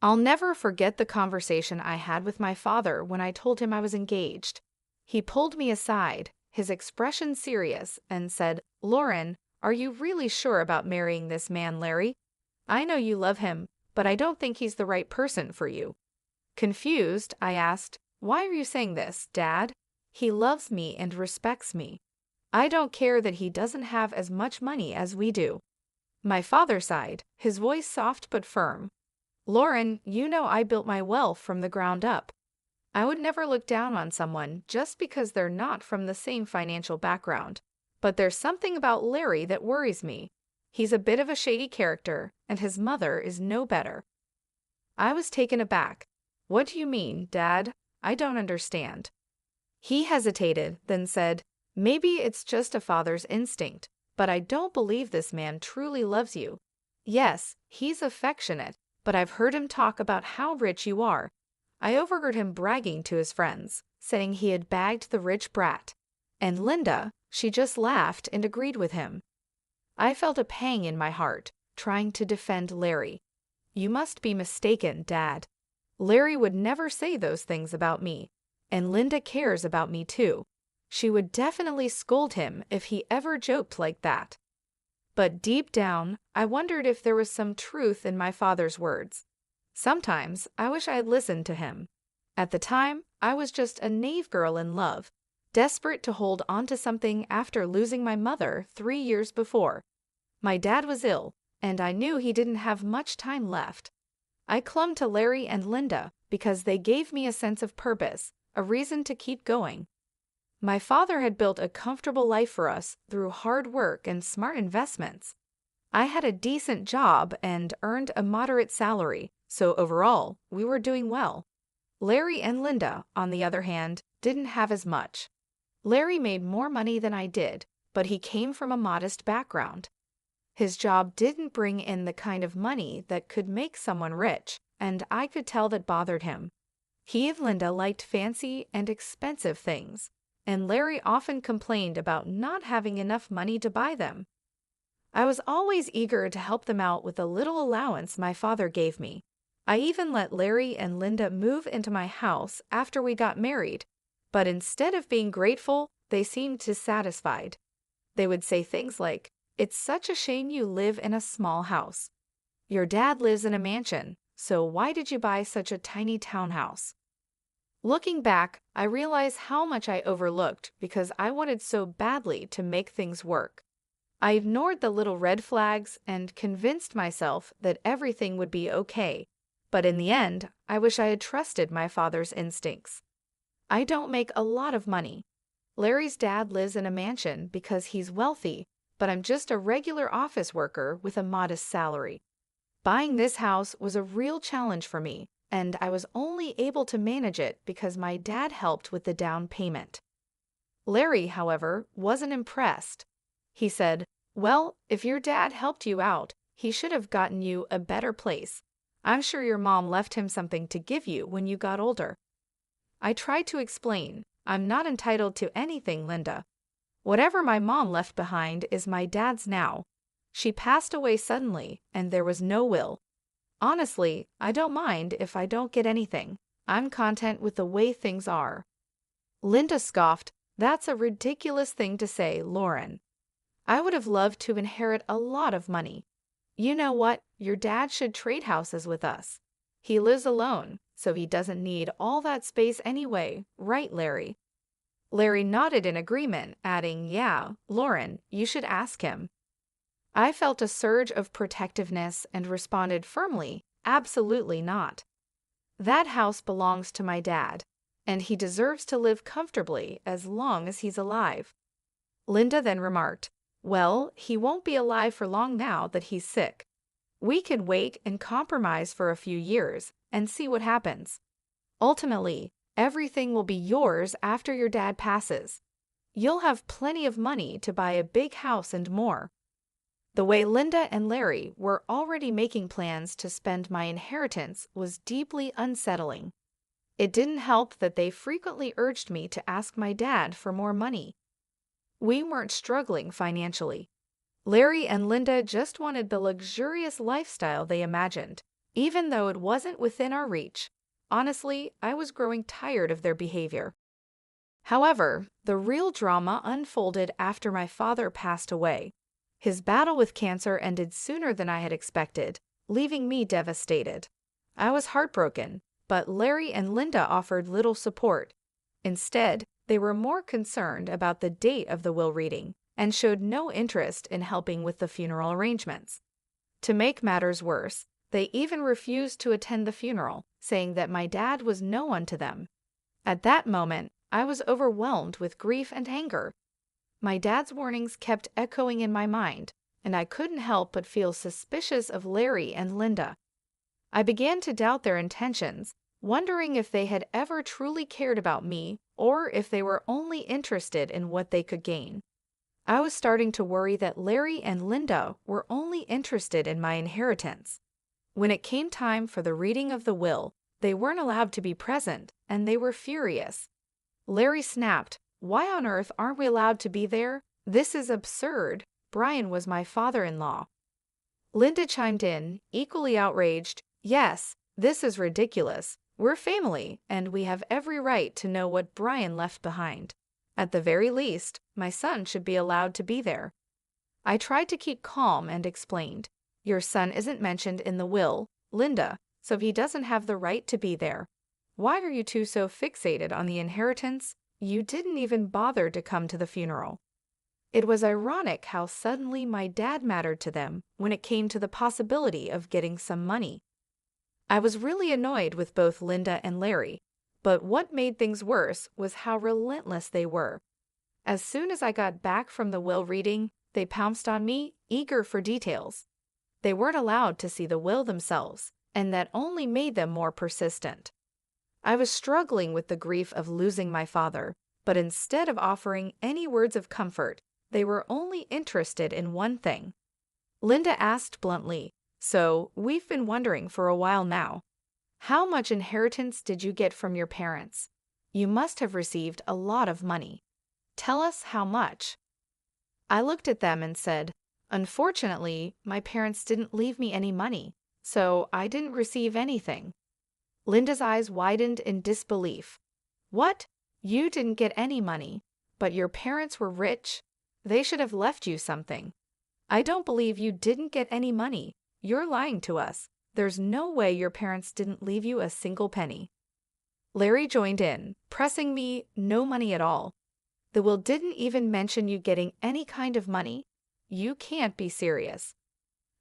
I'll never forget the conversation I had with my father when I told him I was engaged. He pulled me aside, his expression serious, and said, "Lauren, are you really sure about marrying this man, Larry? I know you love him, but I don't think he's the right person for you." Confused, I asked, "Why are you saying this, Dad? He loves me and respects me. I don't care that he doesn't have as much money as we do." My father sighed, his voice soft but firm. "Lauren, you know I built my wealth from the ground up. I would never look down on someone just because they're not from the same financial background. But there's something about Larry that worries me. He's a bit of a shady character, and his mother is no better." I was taken aback. "What do you mean, Dad? I don't understand." He hesitated, then said, "Maybe it's just a father's instinct, but I don't believe this man truly loves you. Yes, he's affectionate, but I've heard him talk about how rich you are. I overheard him bragging to his friends, saying he had bagged the rich brat. And Linda, she just laughed and agreed with him." I felt a pang in my heart, trying to defend Larry. "You must be mistaken, Dad. Larry would never say those things about me, and Linda cares about me too. She would definitely scold him if he ever joked like that." But deep down, I wondered if there was some truth in my father's words. Sometimes I wish I had listened to him. At the time, I was just a naive girl in love, desperate to hold on to something after losing my mother 3 years before. My dad was ill, and I knew he didn't have much time left. I clung to Larry and Linda because they gave me a sense of purpose, a reason to keep going. My father had built a comfortable life for us through hard work and smart investments. I had a decent job and earned a moderate salary, so overall, we were doing well. Larry and Linda, on the other hand, didn't have as much. Larry made more money than I did, but he came from a modest background. His job didn't bring in the kind of money that could make someone rich, and I could tell that bothered him. He and Linda liked fancy and expensive things, and Larry often complained about not having enough money to buy them. I was always eager to help them out with the little allowance my father gave me. I even let Larry and Linda move into my house after we got married, but instead of being grateful, they seemed dissatisfied. They would say things like, "It's such a shame you live in a small house. Your dad lives in a mansion, so why did you buy such a tiny townhouse?" Looking back, I realize how much I overlooked because I wanted so badly to make things work. I ignored the little red flags and convinced myself that everything would be okay, but in the end, I wish I had trusted my father's instincts. I don't make a lot of money. Larry's dad lives in a mansion because he's wealthy, but I'm just a regular office worker with a modest salary. Buying this house was a real challenge for me, and I was only able to manage it because my dad helped with the down payment. Larry, however, wasn't impressed. He said, "Well, if your dad helped you out, he should have gotten you a better place. I'm sure your mom left him something to give you when you got older." I tried to explain, "I'm not entitled to anything, Linda. Whatever my mom left behind is my dad's now. She passed away suddenly, and there was no will. Honestly, I don't mind if I don't get anything. I'm content with the way things are." Linda scoffed, "That's a ridiculous thing to say, Lauren. I would have loved to inherit a lot of money. You know what? Your dad should trade houses with us. He lives alone, so he doesn't need all that space anyway, right, Larry?" Larry nodded in agreement, adding, "Yeah, Lauren, you should ask him." I felt a surge of protectiveness and responded firmly, "Absolutely not. That house belongs to my dad, and he deserves to live comfortably as long as he's alive." Linda then remarked, "Well, he won't be alive for long now that he's sick. We can wait and compromise for a few years and see what happens. Ultimately, everything will be yours after your dad passes. You'll have plenty of money to buy a big house and more." The way Linda and Larry were already making plans to spend my inheritance was deeply unsettling. It didn't help that they frequently urged me to ask my dad for more money. We weren't struggling financially. Larry and Linda just wanted the luxurious lifestyle they imagined, even though it wasn't within our reach. Honestly, I was growing tired of their behavior. However, the real drama unfolded after my father passed away. His battle with cancer ended sooner than I had expected, leaving me devastated. I was heartbroken, but Larry and Linda offered little support. Instead, they were more concerned about the date of the will reading and showed no interest in helping with the funeral arrangements. To make matters worse, they even refused to attend the funeral, saying that my dad was no one to them. At that moment, I was overwhelmed with grief and anger. My dad's warnings kept echoing in my mind, and I couldn't help but feel suspicious of Larry and Linda. I began to doubt their intentions, wondering if they had ever truly cared about me or if they were only interested in what they could gain. I was starting to worry that Larry and Linda were only interested in my inheritance. When it came time for the reading of the will, they weren't allowed to be present, and they were furious. Larry snapped, "Why on earth aren't we allowed to be there? This is absurd. Brian was my father-in-law." Linda chimed in, equally outraged, "Yes, this is ridiculous. We're family, and we have every right to know what Brian left behind. At the very least, my son should be allowed to be there." I tried to keep calm and explained, "Your son isn't mentioned in the will, Linda, so he doesn't have the right to be there. Why are you two so fixated on the inheritance? You didn't even bother to come to the funeral." It was ironic how suddenly my dad mattered to them when it came to the possibility of getting some money. I was really annoyed with both Linda and Larry, but what made things worse was how relentless they were. As soon as I got back from the will reading, they pounced on me, eager for details. They weren't allowed to see the will themselves, and that only made them more persistent. I was struggling with the grief of losing my father, but instead of offering any words of comfort, they were only interested in one thing. Linda asked bluntly, "So, we've been wondering for a while now. How much inheritance did you get from your parents? You must have received a lot of money. Tell us how much." I looked at them and said, "Unfortunately, my parents didn't leave me any money, so I didn't receive anything." Linda's eyes widened in disbelief. "What? You didn't get any money, but your parents were rich? They should have left you something." "I don't believe you didn't get any money. You're lying to us. There's no way your parents didn't leave you a single penny." Larry joined in, pressing me, "No money at all. The will didn't even mention you getting any kind of money. You can't be serious."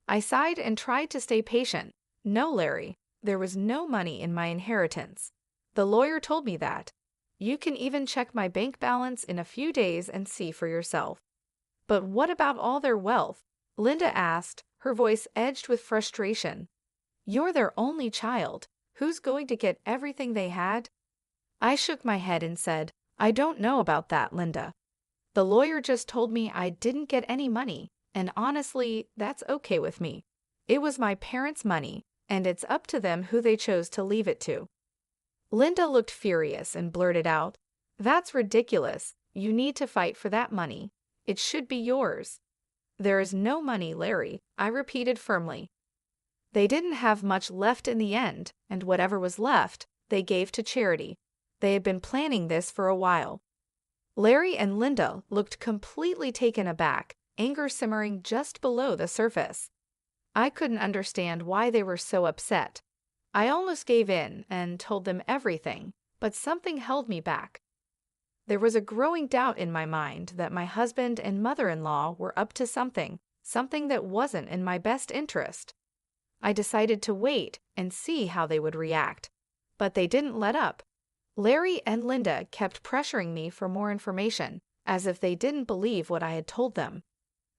I sighed and tried to stay patient. "No, Larry, there was no money in my inheritance. The lawyer told me that. You can even check my bank balance in a few days and see for yourself." "But what about all their wealth?" Linda asked, her voice edged with frustration. "You're their only child. Who's going to get everything they had?" I shook my head and said, "I don't know about that, Linda. The lawyer just told me I didn't get any money, and honestly, that's okay with me. It was my parents' money, and it's up to them who they chose to leave it to." Linda looked furious and blurted out, "That's ridiculous. You need to fight for that money. It should be yours." "There is no money, Larry," I repeated firmly. They didn't have much left in the end, and whatever was left, they gave to charity. They had been planning this for a while. Larry and Linda looked completely taken aback, anger simmering just below the surface. I couldn't understand why they were so upset. I almost gave in and told them everything, but something held me back. There was a growing doubt in my mind that my husband and mother-in-law were up to something that wasn't in my best interest. I decided to wait and see how they would react, but they didn't let up. Larry and Linda kept pressuring me for more information, as if they didn't believe what I had told them.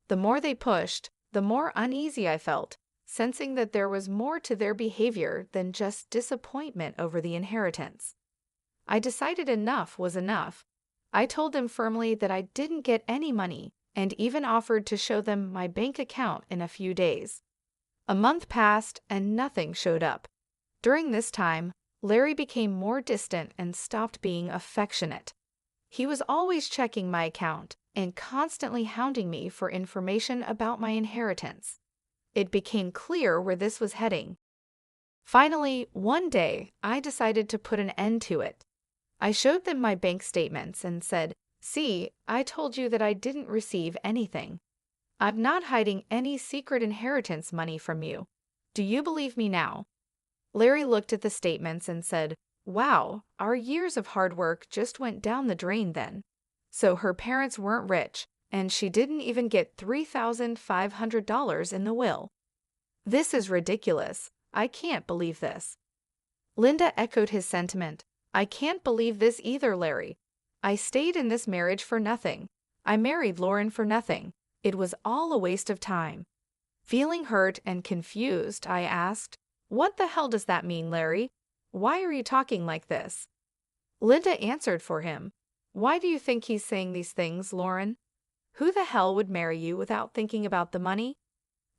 The more they pushed, the more uneasy I felt, sensing that there was more to their behavior than just disappointment over the inheritance. I decided enough was enough. I told them firmly that I didn't get any money, and even offered to show them my bank account in a few days. A month passed and nothing showed up. During this time, Larry became more distant and stopped being affectionate. He was always checking my account and constantly hounding me for information about my inheritance. It became clear where this was heading. Finally, one day, I decided to put an end to it. I showed them my bank statements and said, "See, I told you that I didn't receive anything. I'm not hiding any secret inheritance money from you. Do you believe me now?" Larry looked at the statements and said, "Wow, our years of hard work just went down the drain then. So her parents weren't rich, and she didn't even get $3,500 in the will. This is ridiculous. I can't believe this." Linda echoed his sentiment. "I can't believe this either, Larry. I stayed in this marriage for nothing. I married Lauren for nothing. It was all a waste of time." Feeling hurt and confused, I asked, "What the hell does that mean, Larry? Why are you talking like this?" Linda answered for him. "Why do you think he's saying these things, Lauren? Who the hell would marry you without thinking about the money?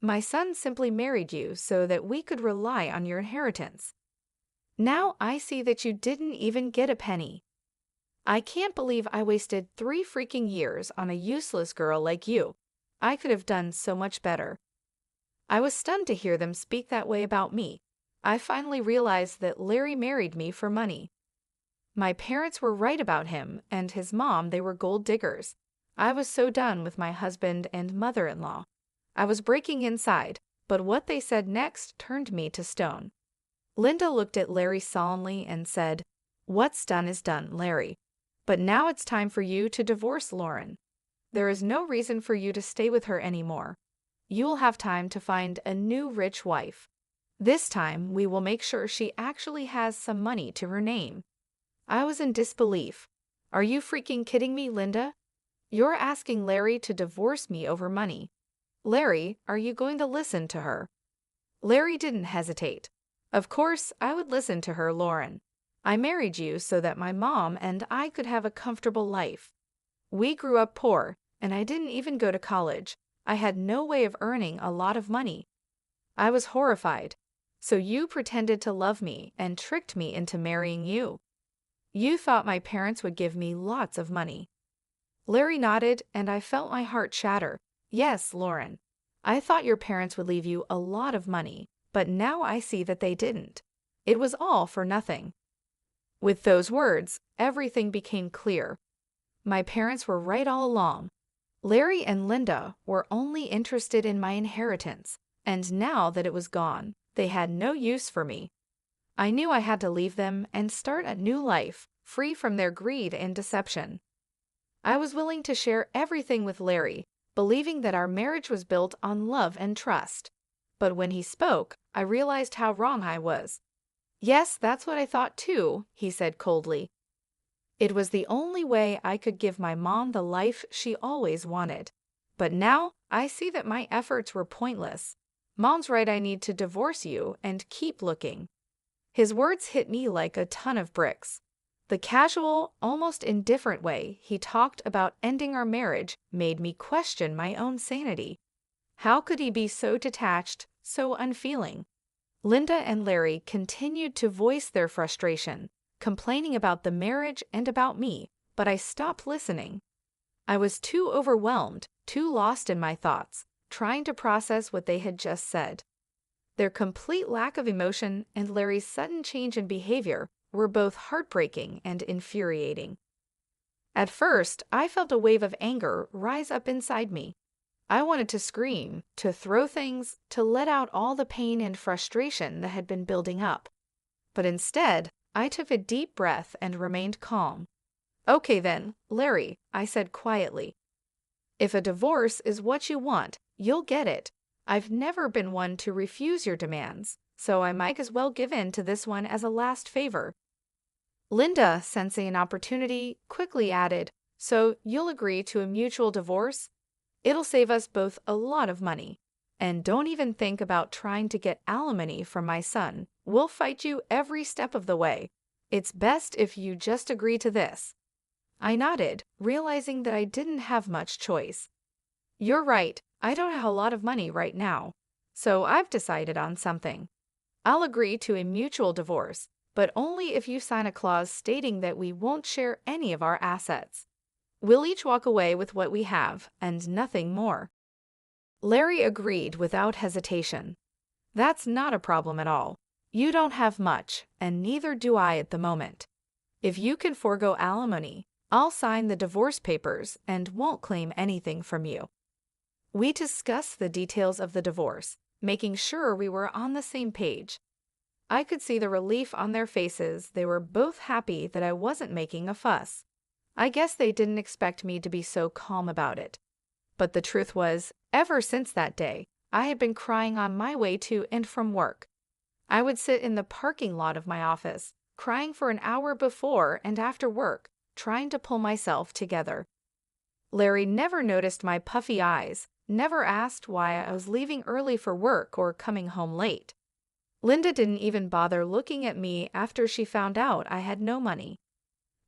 My son simply married you so that we could rely on your inheritance. Now I see that you didn't even get a penny. I can't believe I wasted 3 freaking years on a useless girl like you. I could have done so much better." I was stunned to hear them speak that way about me. I finally realized that Larry married me for money. My parents were right about him, and his mom, they were gold diggers. I was so done with my husband and mother-in-law. I was breaking inside, but what they said next turned me to stone. Linda looked at Larry solemnly and said, "What's done is done, Larry. But now it's time for you to divorce Lauren. There is no reason for you to stay with her anymore. You will have time to find a new rich wife. This time, we will make sure she actually has some money to her name." I was in disbelief. "Are you freaking kidding me, Linda? You're asking Larry to divorce me over money. Larry, are you going to listen to her?" Larry didn't hesitate. "Of course, I would listen to her, Lauren. I married you so that my mom and I could have a comfortable life. We grew up poor, and I didn't even go to college. I had no way of earning a lot of money." I was horrified. "So you pretended to love me and tricked me into marrying you. You thought my parents would give me lots of money." Larry nodded, and I felt my heart shatter. "Yes, Lauren. I thought your parents would leave you a lot of money, but now I see that they didn't. It was all for nothing." With those words, everything became clear. My parents were right all along. Larry and Linda were only interested in my inheritance, and now that it was gone, they had no use for me. I knew I had to leave them and start a new life, free from their greed and deception. I was willing to share everything with Larry, believing that our marriage was built on love and trust. But when he spoke, I realized how wrong I was. "Yes, that's what I thought too," he said coldly. "It was the only way I could give my mom the life she always wanted. But now I see that my efforts were pointless. Mom's right, I need to divorce you and keep looking." His words hit me like a ton of bricks. The casual, almost indifferent way he talked about ending our marriage made me question my own sanity. How could he be so detached, so unfeeling? Linda and Larry continued to voice their frustration, complaining about the marriage and about me, but I stopped listening. I was too overwhelmed, too lost in my thoughts, trying to process what they had just said. Their complete lack of emotion and Larry's sudden change in behavior were both heartbreaking and infuriating. At first, I felt a wave of anger rise up inside me. I wanted to scream, to throw things, to let out all the pain and frustration that had been building up. But instead, I took a deep breath and remained calm. "Okay then, Larry," I said quietly. "If a divorce is what you want, you'll get it. I've never been one to refuse your demands, so I might as well give in to this one as a last favor." Linda, sensing an opportunity, quickly added, "So you'll agree to a mutual divorce? It'll save us both a lot of money. And don't even think about trying to get alimony from my son. We'll fight you every step of the way. It's best if you just agree to this." I nodded, realizing that I didn't have much choice. "You're right, I don't have a lot of money right now. So I've decided on something. I'll agree to a mutual divorce, but only if you sign a clause stating that we won't share any of our assets. We'll each walk away with what we have, and nothing more." Larry agreed without hesitation. "That's not a problem at all. You don't have much, and neither do I at the moment. If you can forego alimony, I'll sign the divorce papers and won't claim anything from you." We discussed the details of the divorce, making sure we were on the same page. I could see the relief on their faces. They were both happy that I wasn't making a fuss. I guess they didn't expect me to be so calm about it. But the truth was, ever since that day, I had been crying on my way to and from work. I would sit in the parking lot of my office, crying for an hour before and after work, trying to pull myself together. Larry never noticed my puffy eyes, never asked why I was leaving early for work or coming home late. Linda didn't even bother looking at me after she found out I had no money.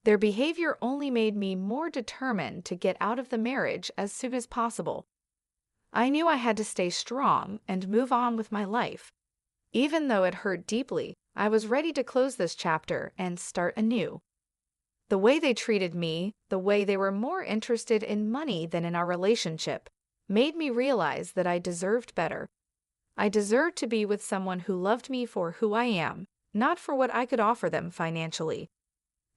Their behavior only made me more determined to get out of the marriage as soon as possible. I knew I had to stay strong and move on with my life. Even though it hurt deeply, I was ready to close this chapter and start anew. The way they treated me, the way they were more interested in money than in our relationship, made me realize that I deserved better. I deserved to be with someone who loved me for who I am, not for what I could offer them financially.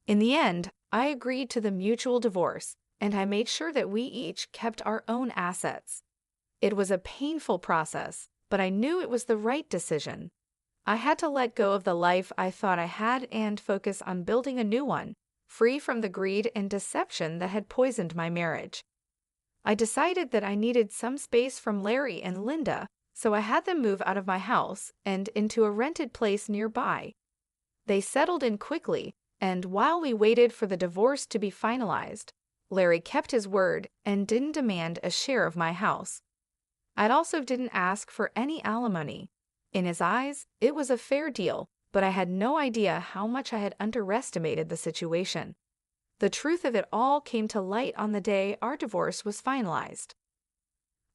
In the end, I agreed to the mutual divorce, and I made sure that we each kept our own assets. It was a painful process, but I knew it was the right decision. I had to let go of the life I thought I had and focus on building a new one, free from the greed and deception that had poisoned my marriage. I decided that I needed some space from Larry and Linda, so I had them move out of my house and into a rented place nearby. They settled in quickly, and while we waited for the divorce to be finalized, Larry kept his word and didn't demand a share of my house. I also didn't ask for any alimony. In his eyes, it was a fair deal, but I had no idea how much I had underestimated the situation. The truth of it all came to light on the day our divorce was finalized.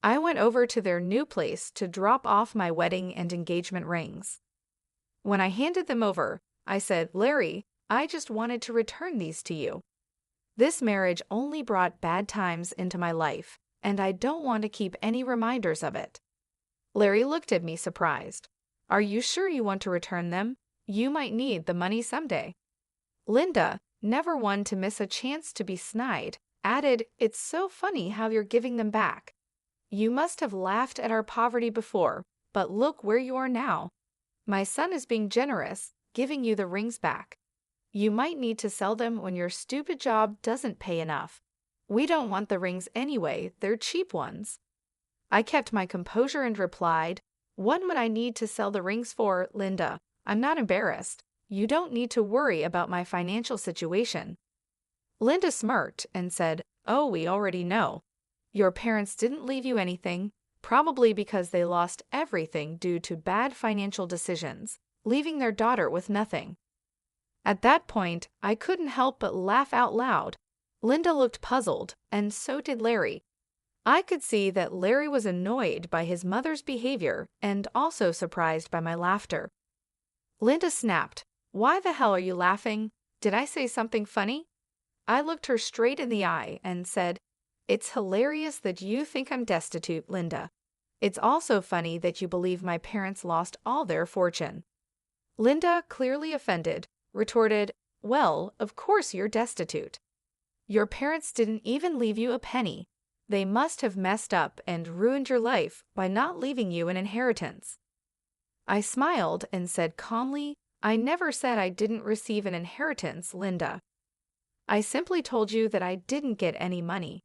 I went over to their new place to drop off my wedding and engagement rings. When I handed them over, I said, "Larry, I just wanted to return these to you. This marriage only brought bad times into my life, and I don't want to keep any reminders of it." Larry looked at me surprised. "Are you sure you want to return them? You might need the money someday." Linda, never one to miss a chance to be snide, added, "It's so funny how you're giving them back. You must have laughed at our poverty before, but look where you are now. My son is being generous, giving you the rings back. You might need to sell them when your stupid job doesn't pay enough. We don't want the rings anyway, they're cheap ones." I kept my composure and replied, "What would I need to sell the rings for, Linda? I'm not embarrassed. You don't need to worry about my financial situation." Linda smirked and said, "Oh, we already know. Your parents didn't leave you anything, probably because they lost everything due to bad financial decisions, leaving their daughter with nothing." At that point, I couldn't help but laugh out loud. Linda looked puzzled, and so did Larry. I could see that Larry was annoyed by his mother's behavior and also surprised by my laughter. Linda snapped, "Why the hell are you laughing? Did I say something funny?" I looked her straight in the eye and said, "It's hilarious that you think I'm destitute, Linda. It's also funny that you believe my parents lost all their fortune." Linda, clearly offended, retorted, "Well, of course you're destitute. Your parents didn't even leave you a penny. They must have messed up and ruined your life by not leaving you an inheritance." I smiled and said calmly, "I never said I didn't receive an inheritance, Linda. I simply told you that I didn't get any money.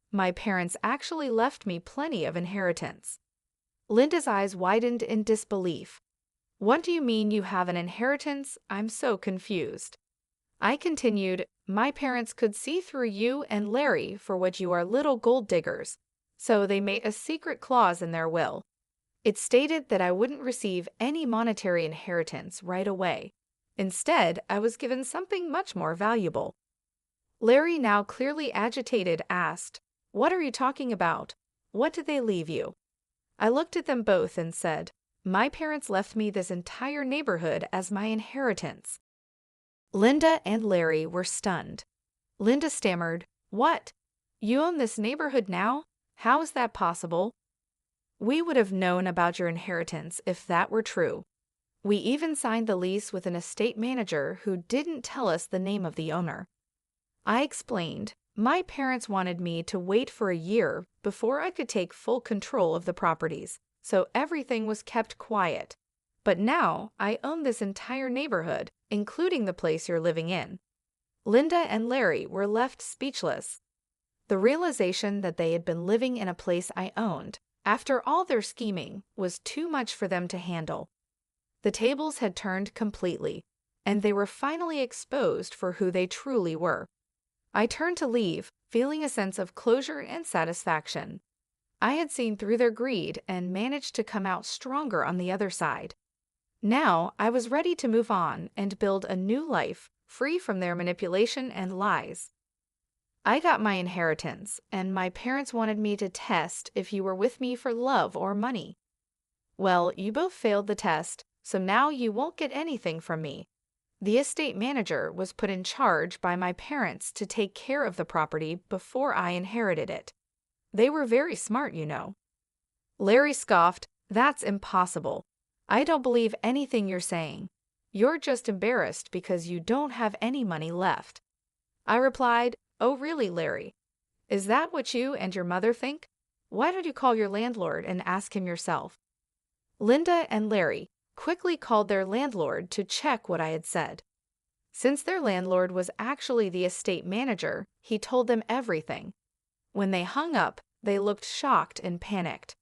My parents actually left me plenty of inheritance." Linda's eyes widened in disbelief. "What do you mean you have an inheritance? I'm so confused." I continued, "My parents could see through you and Larry for what you are, little gold diggers, so they made a secret clause in their will. It stated that I wouldn't receive any monetary inheritance right away. Instead, I was given something much more valuable." Larry, now clearly agitated, asked, "What are you talking about? What did they leave you?" I looked at them both and said, "My parents left me this entire neighborhood as my inheritance." Linda and Larry were stunned. Linda stammered, "What? You own this neighborhood now? How is that possible?" "We would have known about your inheritance if that were true." We even signed the lease with an estate manager who didn't tell us the name of the owner. I explained, my parents wanted me to wait for a year before I could take full control of the properties, so everything was kept quiet. But now I own this entire neighborhood, including the place you're living in. Linda and Larry were left speechless. The realization that they had been living in a place I owned, after all their scheming, was too much for them to handle. The tables had turned completely, and they were finally exposed for who they truly were. I turned to leave, feeling a sense of closure and satisfaction. I had seen through their greed and managed to come out stronger on the other side. Now I was ready to move on and build a new life, free from their manipulation and lies. I got my inheritance, and my parents wanted me to test if you were with me for love or money. Well, you both failed the test, so now you won't get anything from me. The estate manager was put in charge by my parents to take care of the property before I inherited it. They were very smart, you know. Larry scoffed, "That's impossible. I don't believe anything you're saying. You're just embarrassed because you don't have any money left." I replied, "Oh really, Larry? Is that what you and your mother think? Why don't you call your landlord and ask him yourself?" Linda and Larry quickly called their landlord to check what I had said. Since their landlord was actually the estate manager, he told them everything. When they hung up, they looked shocked and panicked.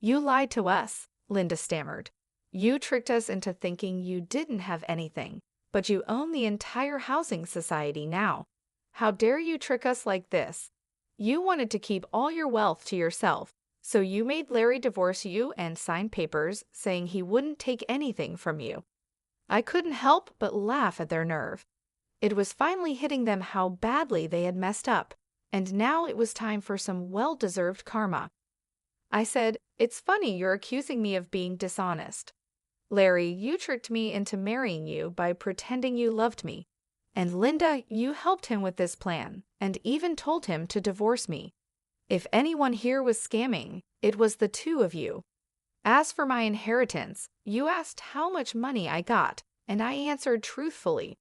"You lied to us," Linda stammered. "You tricked us into thinking you didn't have anything, but you own the entire housing society now. How dare you trick us like this? You wanted to keep all your wealth to yourself, so you made Larry divorce you and sign papers saying he wouldn't take anything from you." I couldn't help but laugh at their nerve. It was finally hitting them how badly they had messed up, and now it was time for some well-deserved karma. I said, "It's funny you're accusing me of being dishonest. Larry, you tricked me into marrying you by pretending you loved me. And Linda, you helped him with this plan and even told him to divorce me. If anyone here was scamming, it was the two of you. As for my inheritance, you asked how much money I got, and I answered truthfully.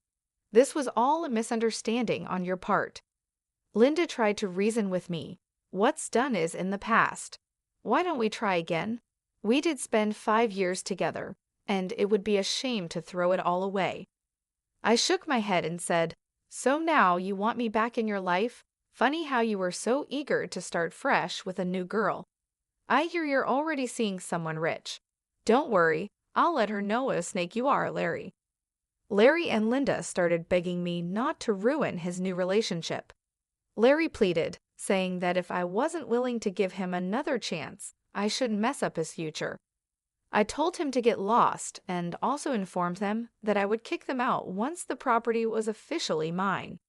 This was all a misunderstanding on your part." Linda tried to reason with me. "What's done is in the past. Why don't we try again? We did spend 5 years together, and it would be a shame to throw it all away." I shook my head and said, "So now you want me back in your life? Funny how you were so eager to start fresh with a new girl. I hear you're already seeing someone rich. Don't worry, I'll let her know what a snake you are, Larry." Larry and Linda started begging me not to ruin his new relationship. Larry pleaded, saying that if I wasn't willing to give him another chance, I shouldn't mess up his future. I told him to get lost and also informed them that I would kick them out once the property was officially mine.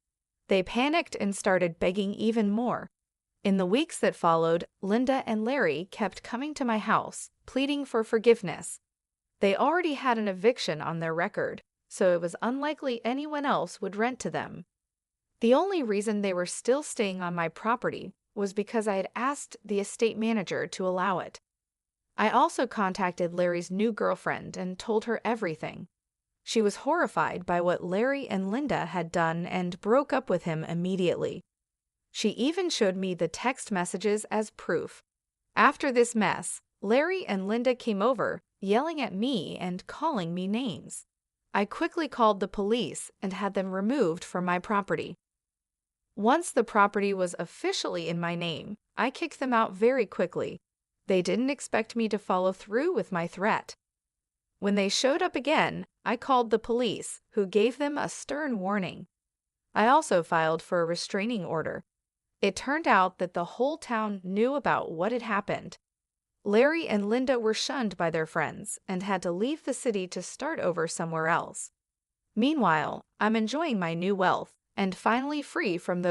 They panicked and started begging even more. In the weeks that followed, Linda and Larry kept coming to my house, pleading for forgiveness. They already had an eviction on their record, so it was unlikely anyone else would rent to them. The only reason they were still staying on my property was because I had asked the estate manager to allow it. I also contacted Larry's new girlfriend and told her everything. She was horrified by what Larry and Linda had done and broke up with him immediately. She even showed me the text messages as proof. After this mess, Larry and Linda came over, yelling at me and calling me names. I quickly called the police and had them removed from my property. Once the property was officially in my name, I kicked them out very quickly. They didn't expect me to follow through with my threat. When they showed up again, I called the police, who gave them a stern warning. I also filed for a restraining order. It turned out that the whole town knew about what had happened. Larry and Linda were shunned by their friends and had to leave the city to start over somewhere else. Meanwhile, I'm enjoying my new wealth and finally free from those